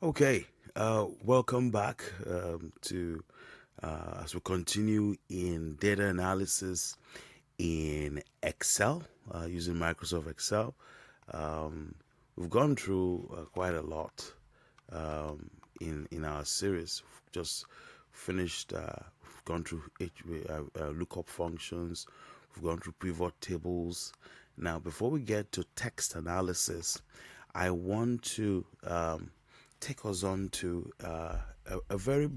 Okay, welcome back to as we continue in data analysis in Excel using Microsoft Excel. We've gone through quite a lot in our series. We've just finished. We've gone through lookup functions. We've gone through pivot tables. Now, before we get to text analysis, I want to take us on to a very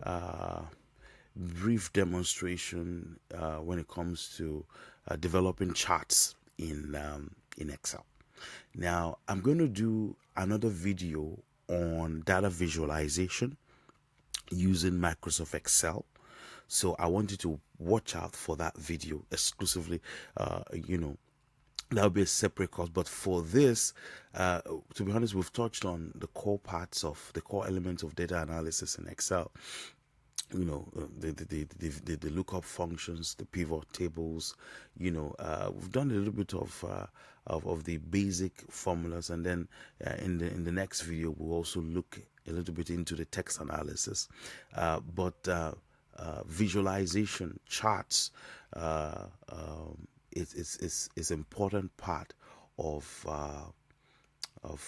uh, brief demonstration when it comes to developing charts in Excel. Now, I'm going to do another video on data visualization using Microsoft Excel. So I want you to watch out for that video exclusively. That'll be a separate course. But for this, to be honest, we've touched on the core parts of the core elements of data analysis in Excel. The lookup functions, the pivot tables. We've done a little bit of the basic formulas, and then in the next video we'll also look a little bit into the text analysis. But visualization charts is important part of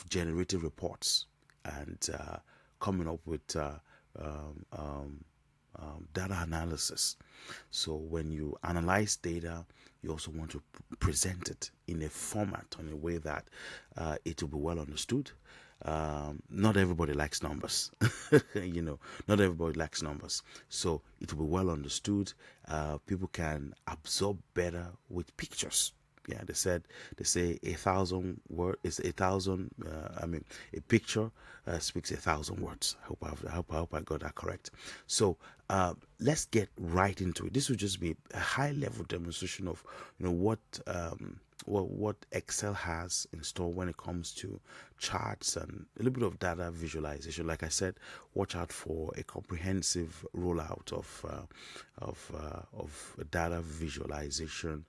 generating reports and coming up with um, um, data analysis. So when you analyze data, you also want to present it in a format, in a way that it will be well understood. Not everybody likes numbers. Not everybody likes numbers. So it will be well understood. People can absorb better with pictures. Yeah, they say 1,000 word is 1,000. A picture speaks 1,000 words. I hope I got that correct. So let's get right into it. This will just be a high level demonstration of what Excel has in store when it comes to charts and a little bit of data visualization. Like I said, watch out for a comprehensive rollout of data visualization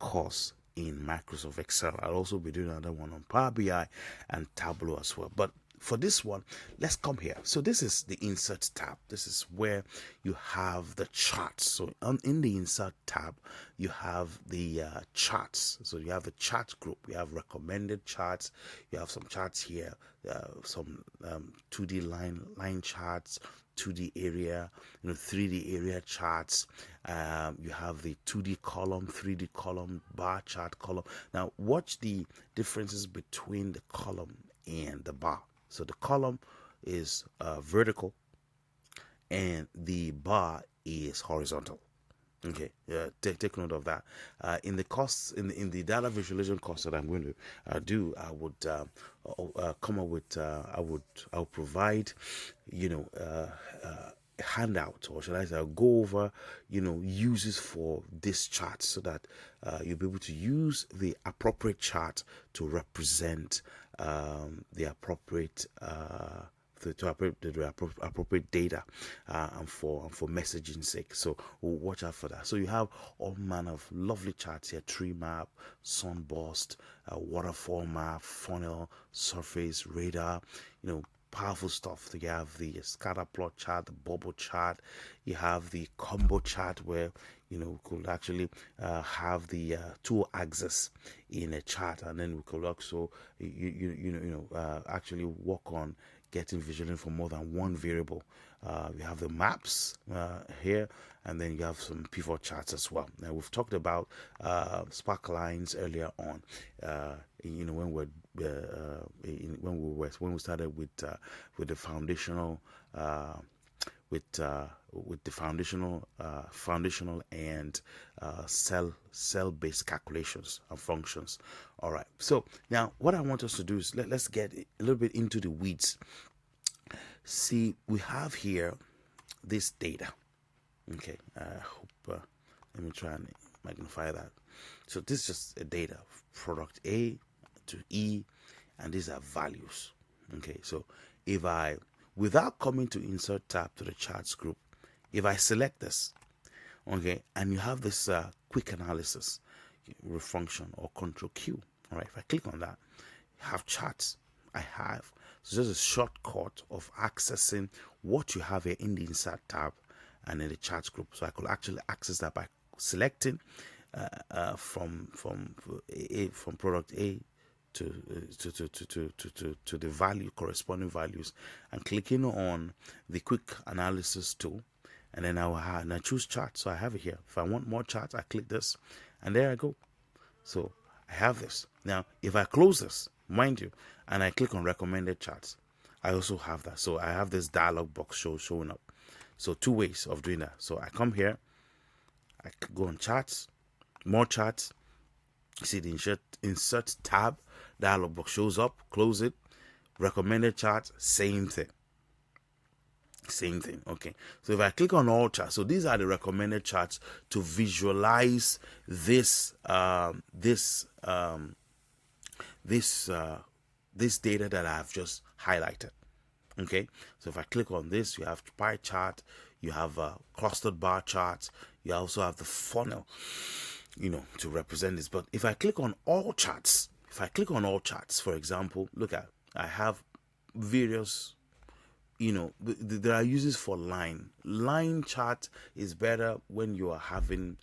course in Microsoft Excel. I'll also be doing another one on Power BI and Tableau as well. But for this one, let's come here. So this is the insert tab. This is where you have the charts. So in the insert tab, you have the charts. So you have the chart group. You have recommended charts. You have some charts here, some 2D line charts, 2D area, 3D area charts. You have the 2D column, 3D column, bar chart column. Now watch the differences between the column and the bar. So the column is vertical and the bar is horizontal. Okay, take note of that. In the costs, in the data visualization course that I'm going to do, I would come up with, I'll provide, a handout, or should I say, I'll go over, uses for this chart, so that you'll be able to use the appropriate chart to represent the appropriate. The appropriate data and for messaging sake. So we'll watch out for that. So you have all manner of lovely charts here: tree map, sunburst, waterfall map, funnel, surface, radar, powerful stuff. You have the scatter plot chart, the bubble chart. You have the combo chart, where we could actually have the two axes in a chart, and then we could also actually work on getting visualization for more than one variable. We have the maps here, and then you have some pivot charts as well. Now we've talked about spark lines earlier on. When we started with the foundational. With the foundational and cell based calculations and functions. All right. So now what I want us to do is let's get a little bit into the weeds. See, we have here this data. Okay. I hope. Let me try and magnify that. So this is just a data, product A to E, and these are values. Okay. So if I, without coming to insert tab to the charts group, if I select this, okay, and you have this quick analysis function or control Q, all right, if I click on that, I have charts. I have So just a shortcut of accessing what you have here in the insert tab and in the charts group. So I could actually access that by selecting from product A to the value, corresponding values, and clicking on the quick analysis tool, and then I choose chart. So I have it here. If I want more charts, I click this, and there I go. So I have this. Now if I close this, mind you, and I click on recommended charts, I also have that. So I have this dialog box showing up. So two ways of doing that. So I come here, I go on charts, more charts. See the insert tab, dialog box shows up, close it. Recommended charts, same thing. Okay, so if I click on all charts, so these are the recommended charts to visualize this this data that I've just highlighted. Okay, so if I click on this, you have pie chart, you have clustered bar charts, you also have the funnel, to represent this. But if I click on all charts, for example, look at, I have various, there are uses for line chart is better when you are having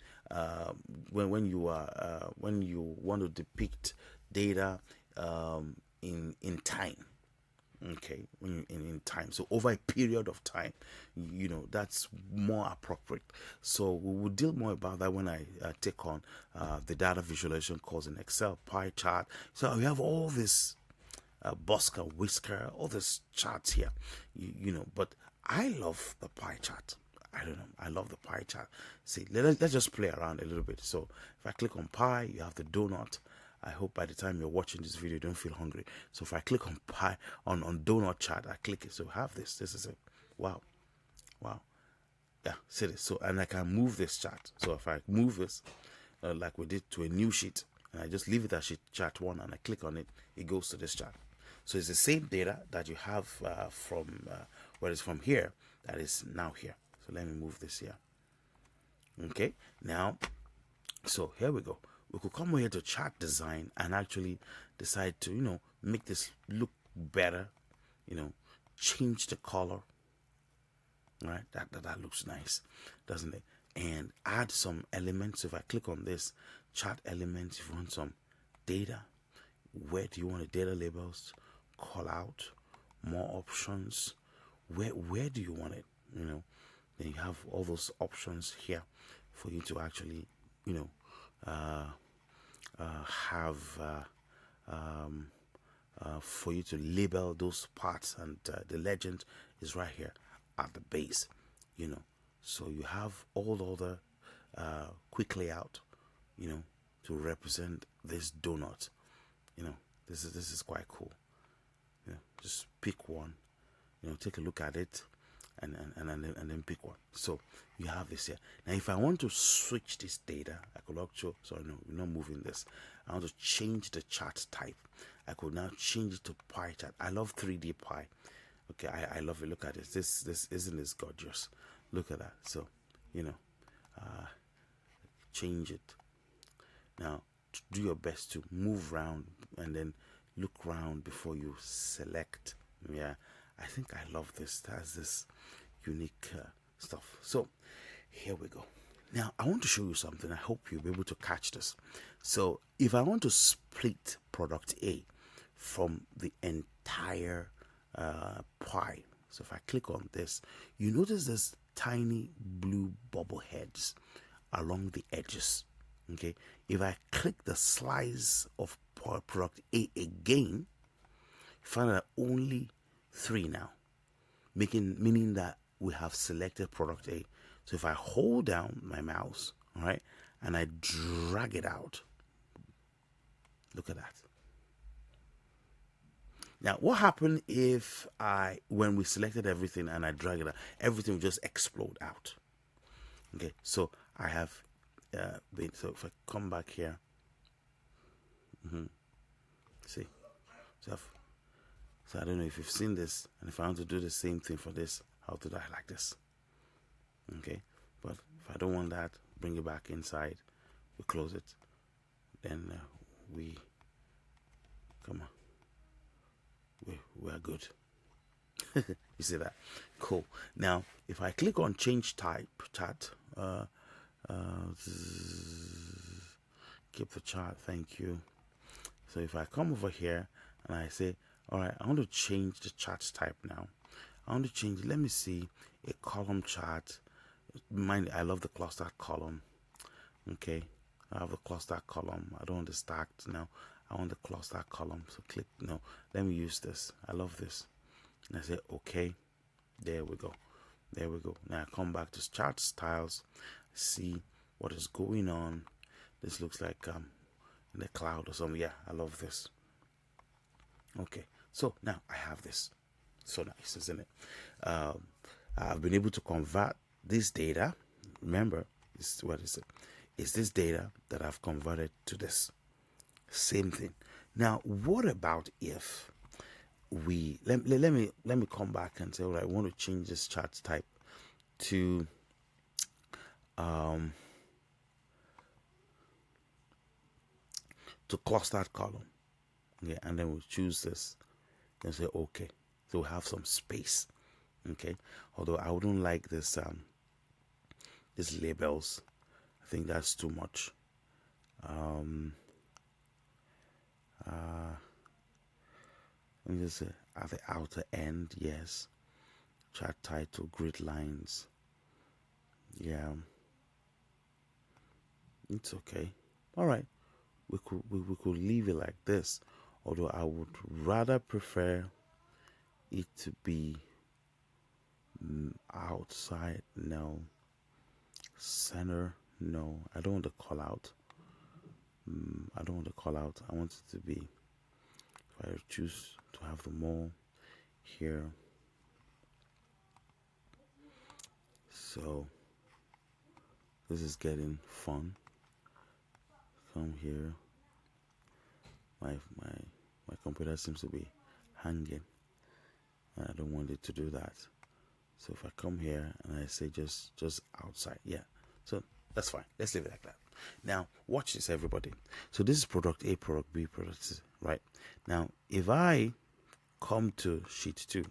when you want to depict data in time. Okay, when in time, so over a period of time, that's more appropriate. So we will deal more about that when I take on the data visualization course in Excel, pie chart. So we have all this Bosca, Whisker, all these charts here, but I love the pie chart. I don't know, I love the pie chart. See, let's just play around a little bit. So if I click on pie, you have the donut. I hope by the time you're watching this video, you don't feel hungry. So if I click on pie, on donut chart, I click it. So have this. This is it. Wow. Yeah, see this. So, and I can move this chart. So if I move this, like we did, to a new sheet, and I just leave it as sheet chart 1, and I click on it, it goes to this chart. So it's the same data that you have from where it's from here, that is now here. So let me move this here. Okay, now, so here we go. We could come here to chart design and actually decide to, make this look better, change the color, right? That looks nice, doesn't it? And add some elements. If I click on this chart elements, if you want some data, where do you want the data labels, call out, more options, where do you want it? Then you have all those options here for you to actually, for you to label those parts, and the legend is right here at the base, so you have all the quick layout, to represent this donut. This is quite cool. Just pick one, take a look at it, and then pick one. So you have this here. Now if I want to switch this data, I could actually, sorry, no, we're not moving this. I want to change the chart type. I could now change it to pie chart. I love 3D pie. Okay, I love it. Look at this. This isn't this gorgeous. Look at that. So, change it. Now, do your best to move around and then look around before you select. Yeah, I think I love this. That's this unique stuff. So here we go. Now I want to show you something. I hope you'll be able to catch this. So if I want to split product A from the entire pie, so if I click on this, you notice there's tiny blue bubble heads along the edges. Okay, if I click the slice of product A again, find that only 3 now, meaning that we have selected product A. So if I hold down my mouse, all right, and I drag it out, look at that. Now, what happened if when we selected everything and I drag it out, everything will just explode out. Okay, so I have so if I come back here, see, so I don't know if you've seen this, and if I want to do the same thing for this, I'll do that like this. Okay, but if I don't want that, bring it back inside, we close it, then we we're good. You see that? Cool. Now, if I click on change type chart, keep the chart, thank you. So if I come over here and I say, all right, I want to change the chart type now. I want to change, let me see, a column chart. Mind, I love the cluster column. Okay, I have the cluster column. I don't want the stacked now. I want the cluster column. So click, no, let me use this. I love this. And I say, okay, there we go. There we go. Now I come back to chart styles, see what is going on. This looks like in the cloud or something. Yeah, I love this. Okay, so now I have this. So nice, isn't it? I've been able to convert this data. Remember, what is it? It's this data that I've converted to this. Same thing. Now, what about if we let me come back and say, all right, I want to change this chart type to clustered column. Okay, and then we'll choose this and say okay. So we'll have some space. Okay, although I wouldn't like this these labels. I think that's too much. Let me just say at the outer end, yes. Chart title, grid lines. Yeah, it's okay. All right, we could leave it like this. Although I would rather prefer it to be outside. No. Center. No. I don't want to call out. I don't want to call out. I want it to be. If I choose to have them all here. So this is getting fun. Come here. My computer seems to be hanging. I don't want it to do that. So if I come here and I say just outside, yeah. So that's fine. Let's leave it like that. Now watch this, everybody. So this is product A, product B, product C, right? Now if I come to sheet 2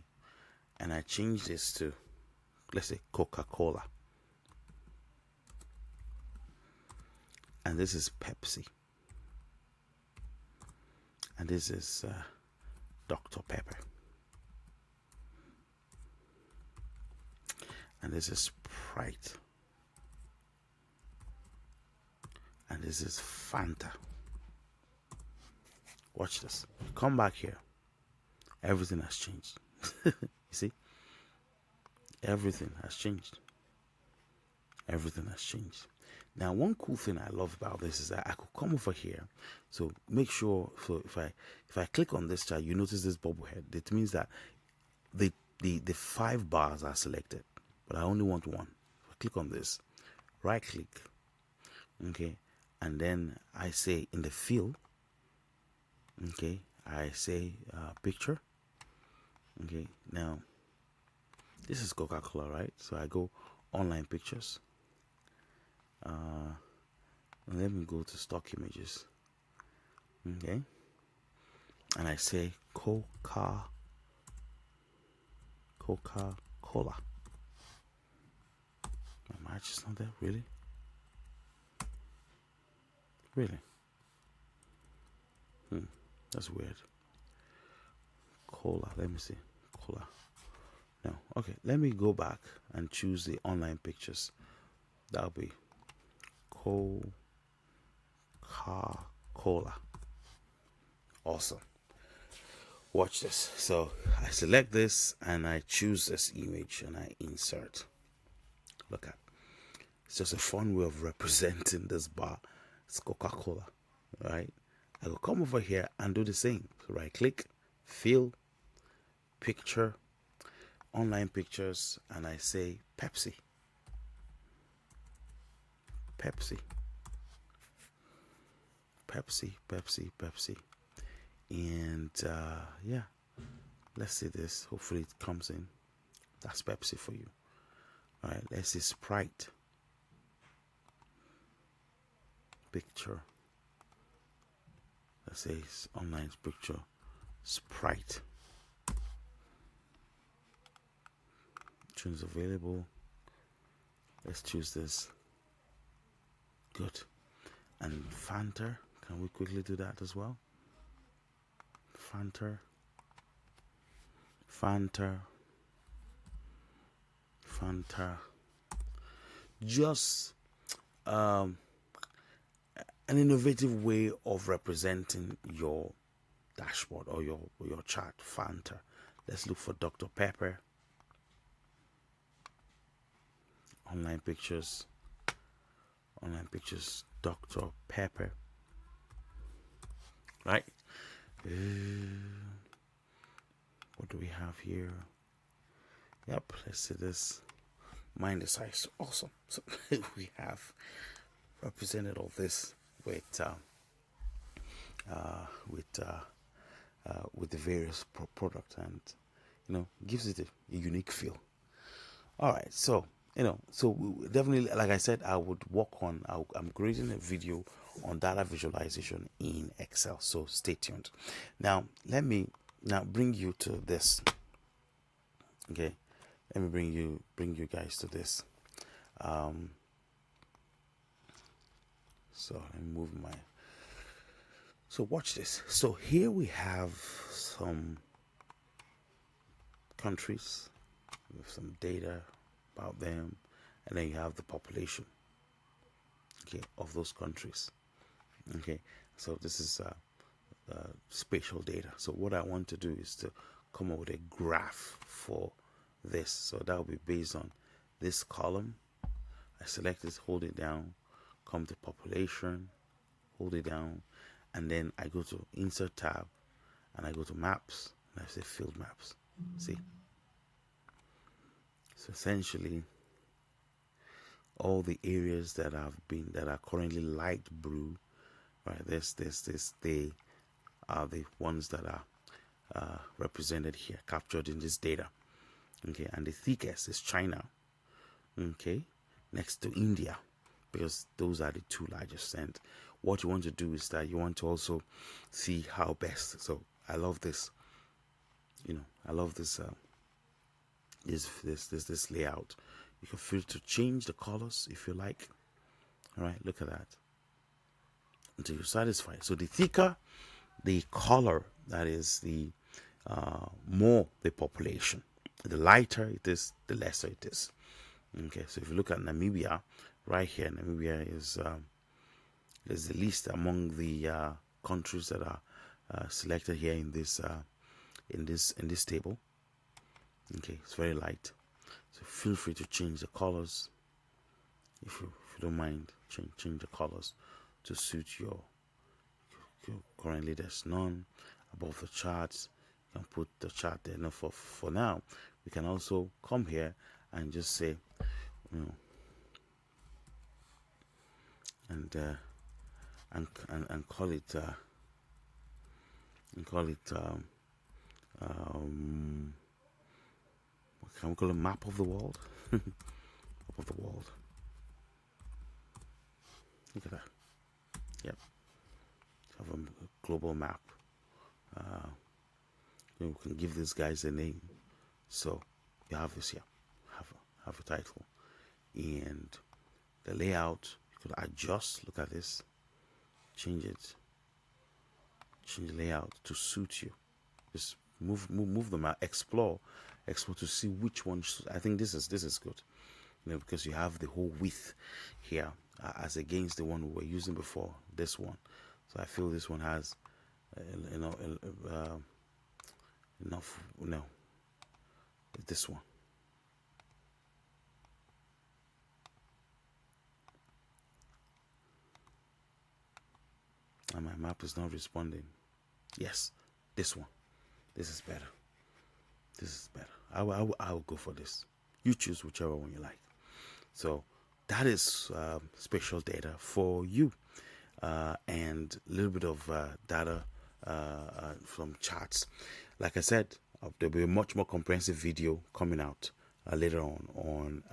and I change this to, let's say, Coca-Cola, and this is Pepsi, and this is Dr. Pepper, and this is Sprite, and this is Fanta. Watch this. Come back here. Everything has changed. You see? Everything has changed. Everything has changed. Now, one cool thing I love about this is that I could come over here. So make sure. So if I click on this chart, you notice this bubble head. It means that the 5 bars are selected, but I only want one. If I click on this, right click, okay, and then I say in the field, okay, I say picture. Okay, now this is Coca-Cola, right? So I go online pictures. Let me go to stock images. Okay, and I say Coca-Cola. My match is not there, really? Really? That's weird. Cola, let me see. Cola. No, okay, let me go back and choose the online pictures. That'll be Coca-Cola. Awesome. Watch this. So I select this and I choose this image and I insert. Look at. It's just a fun way of representing this bar. It's Coca-Cola, right? I will come over here and do the same. So right click, fill, picture, online pictures, and I say Pepsi. Pepsi. Pepsi, Pepsi, Pepsi. And yeah, let's see this. Hopefully it comes in. That's Pepsi for you. All right, let's see Sprite. Picture. Let's say online picture. Sprite. Options available. Let's choose this. Good. And Fanta. Can we quickly do that as well? Fanta. Just an innovative way of representing your dashboard or your chart. Fanta. Let's look for Dr. Pepper. Online pictures, Dr. Pepper. Right? What do we have here? Yep, let's see this. Mind the size. Awesome. So we have represented all this with the various products, and gives it a unique feel. All right, so definitely, like I said, I would work on. I'm creating a video on data visualization in Excel, so stay tuned. Now, let me bring you to this. Okay, let me bring you guys to this. So let me move my. So watch this. So here we have some countries with some data about them, and then you have the population, okay, of those countries. Okay, so this is spatial data. So what I want to do is to come up with a graph for this. So that will be based on this column. I select this, hold it down, come to population, hold it down, and then I go to insert tab, and I go to maps, and I say field maps. See, so essentially all the areas that are currently light blue, right? They are the ones that are represented here, captured in this data. Okay, and the thickest is China. Okay, next to India, because those are the two largest. And what you want to do is that you want to also see how best. So I love this. I love this. This layout. You can feel to change the colors if you like. All right, look at that until you're satisfied. So the thicker the color, that is, the more the population. The lighter it is, the lesser it is. Okay, so if you look at Namibia, right here, Namibia is the least among the countries that are selected here in this table. Okay, it's very light. So feel free to change the colors if you don't mind. Change the colors to suit your. Currently, there's none above the charts. You can put the chart there. Now, for now, we can also come here and just say, and call it what can we call a map of the world? Map of the world. Look at that. Yep. Have a global map. We can give these guys a name. So you have this here. Have a title, and the layout. You could adjust. Look at this. Change it. Change the layout to suit you. Just move them out. Explore to see which one. I think this is good. Because you have the whole width here as against the one we were using before. This one. So I feel this one has enough. No, this one. And my map is not responding. Yes, this one. This is better. I will go for this. You choose whichever one you like. So that is spatial data for you, and a little bit of data from charts. Like I said, there'll be a much more comprehensive video coming out later on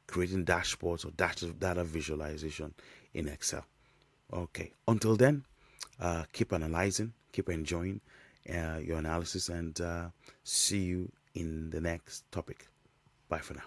creating dashboards or data visualization in Excel. Okay, until then, keep analyzing, keep enjoying your analysis, and see you in the next topic. Bye for now.